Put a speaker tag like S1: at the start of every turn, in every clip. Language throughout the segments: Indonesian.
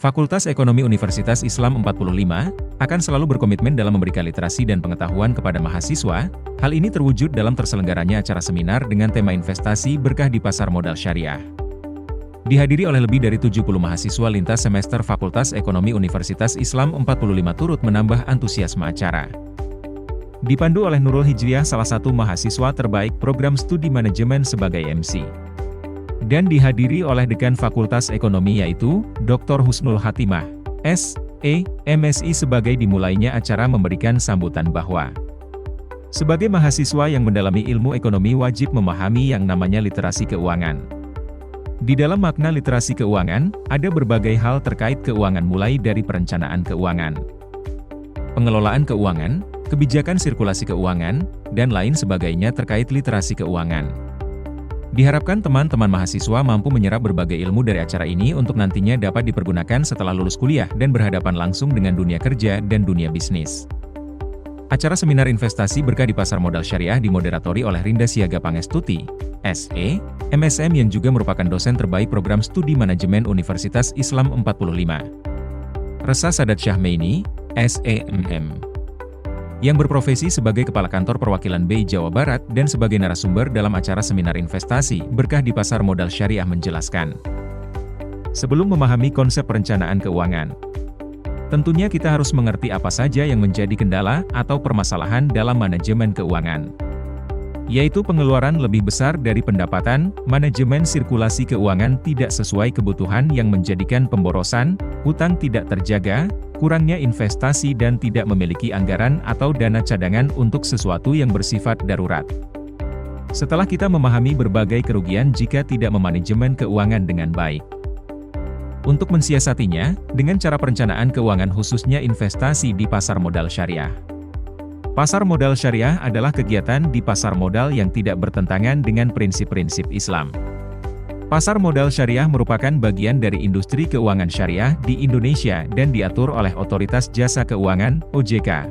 S1: Fakultas Ekonomi Universitas Islam 45 akan selalu berkomitmen dalam memberikan literasi dan pengetahuan kepada mahasiswa. Hal ini terwujud dalam terselenggaranya acara seminar dengan tema investasi berkah di pasar modal syariah. Dihadiri oleh lebih dari 70 mahasiswa lintas semester Fakultas Ekonomi Universitas Islam 45 turut menambah antusiasme acara. Dipandu oleh Nurul Hijriah, salah satu mahasiswa terbaik program studi manajemen sebagai MC. Dan dihadiri oleh Dekan Fakultas Ekonomi yaitu Dr. Husnul Hatimah, S.E., MSI. Sebagai dimulainya acara memberikan sambutan bahwa sebagai mahasiswa yang mendalami ilmu ekonomi wajib memahami yang namanya literasi keuangan. Di dalam makna literasi keuangan, ada berbagai hal terkait keuangan mulai dari perencanaan keuangan, pengelolaan keuangan, kebijakan sirkulasi keuangan, dan lain sebagainya terkait literasi keuangan. Diharapkan teman-teman mahasiswa mampu menyerap berbagai ilmu dari acara ini untuk nantinya dapat dipergunakan setelah lulus kuliah dan berhadapan langsung dengan dunia kerja dan dunia bisnis. Acara seminar investasi berkah di pasar modal syariah dimoderatori oleh Rinda Siaga Pangestuti, S.E., MSM yang juga merupakan dosen terbaik program studi manajemen Universitas Islam 45. Resa Sadat Syahmeini, S.E.M.M. yang berprofesi sebagai Kepala Kantor Perwakilan BI Jawa Barat dan sebagai narasumber dalam acara seminar investasi berkah di pasar modal syariah menjelaskan. Sebelum memahami konsep perencanaan keuangan, tentunya kita harus mengerti apa saja yang menjadi kendala atau permasalahan dalam manajemen keuangan, yaitu pengeluaran lebih besar dari pendapatan, manajemen sirkulasi keuangan tidak sesuai kebutuhan yang menjadikan pemborosan, hutang tidak terjaga, kurangnya investasi dan tidak memiliki anggaran atau dana cadangan untuk sesuatu yang bersifat darurat. Setelah kita memahami berbagai kerugian jika tidak memanajemen keuangan dengan baik. Untuk mensiasatinya, dengan cara perencanaan keuangan khususnya investasi di pasar modal syariah. Pasar modal syariah adalah kegiatan di pasar modal yang tidak bertentangan dengan prinsip-prinsip Islam. Pasar modal syariah merupakan bagian dari industri keuangan syariah di Indonesia dan diatur oleh Otoritas Jasa Keuangan (OJK).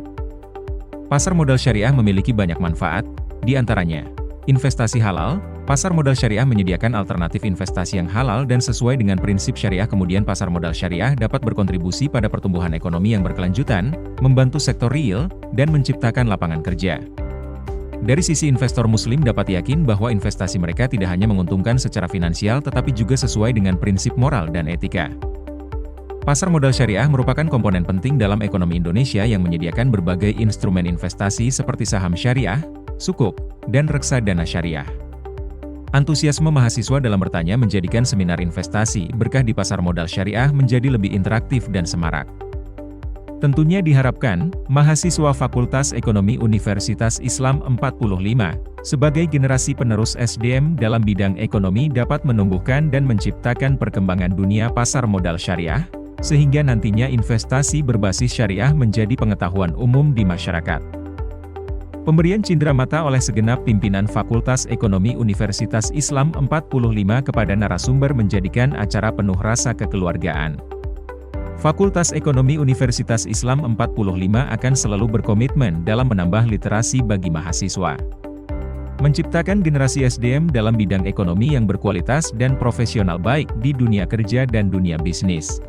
S1: Pasar modal syariah memiliki banyak manfaat, di antaranya investasi halal. Pasar modal syariah menyediakan alternatif investasi yang halal dan sesuai dengan prinsip syariah. Kemudian pasar modal syariah dapat berkontribusi pada pertumbuhan ekonomi yang berkelanjutan, membantu sektor real, dan menciptakan lapangan kerja. Dari sisi investor muslim dapat yakin bahwa investasi mereka tidak hanya menguntungkan secara finansial tetapi juga sesuai dengan prinsip moral dan etika. Pasar modal syariah merupakan komponen penting dalam ekonomi Indonesia yang menyediakan berbagai instrumen investasi seperti saham syariah, sukuk, dan reksadana syariah. Antusiasme mahasiswa dalam bertanya menjadikan seminar investasi berkah di pasar modal syariah menjadi lebih interaktif dan semarak. Tentunya diharapkan, mahasiswa Fakultas Ekonomi Universitas Islam 45, sebagai generasi penerus SDM dalam bidang ekonomi dapat menumbuhkan dan menciptakan perkembangan dunia pasar modal syariah, sehingga nantinya investasi berbasis syariah menjadi pengetahuan umum di masyarakat. Pemberian cindera mata oleh segenap pimpinan Fakultas Ekonomi Universitas Islam 45 kepada narasumber menjadikan acara penuh rasa kekeluargaan. Fakultas Ekonomi Universitas Islam 45 akan selalu berkomitmen dalam menambah literasi bagi mahasiswa, menciptakan generasi SDM dalam bidang ekonomi yang berkualitas dan profesional baik di dunia kerja dan dunia bisnis.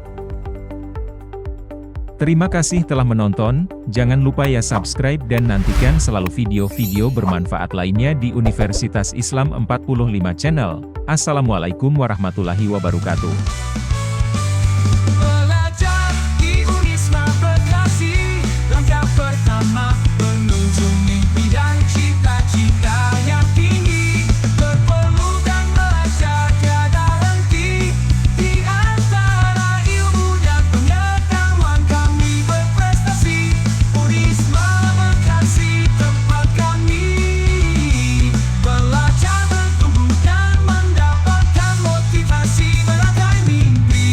S1: Terima kasih telah menonton, jangan lupa ya subscribe dan nantikan selalu video-video bermanfaat lainnya di Universitas Islam 45 Channel. Assalamualaikum warahmatullahi wabarakatuh.
S2: Belajar bertumbuh dan mendapatkan motivasi melangkah mimpi.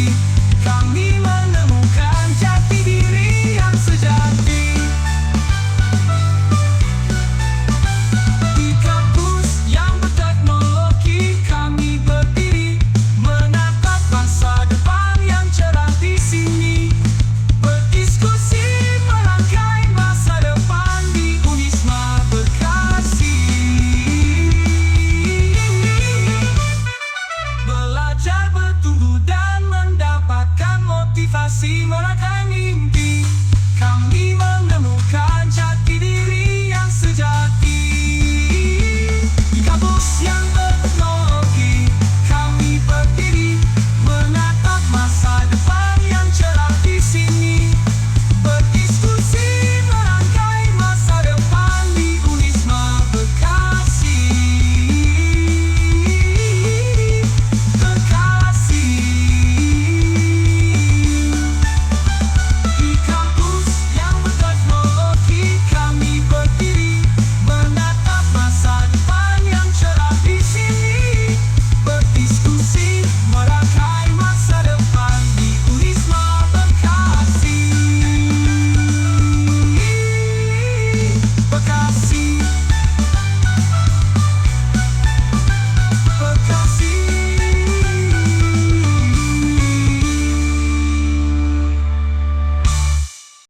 S2: investasi meraih mimpi. Kami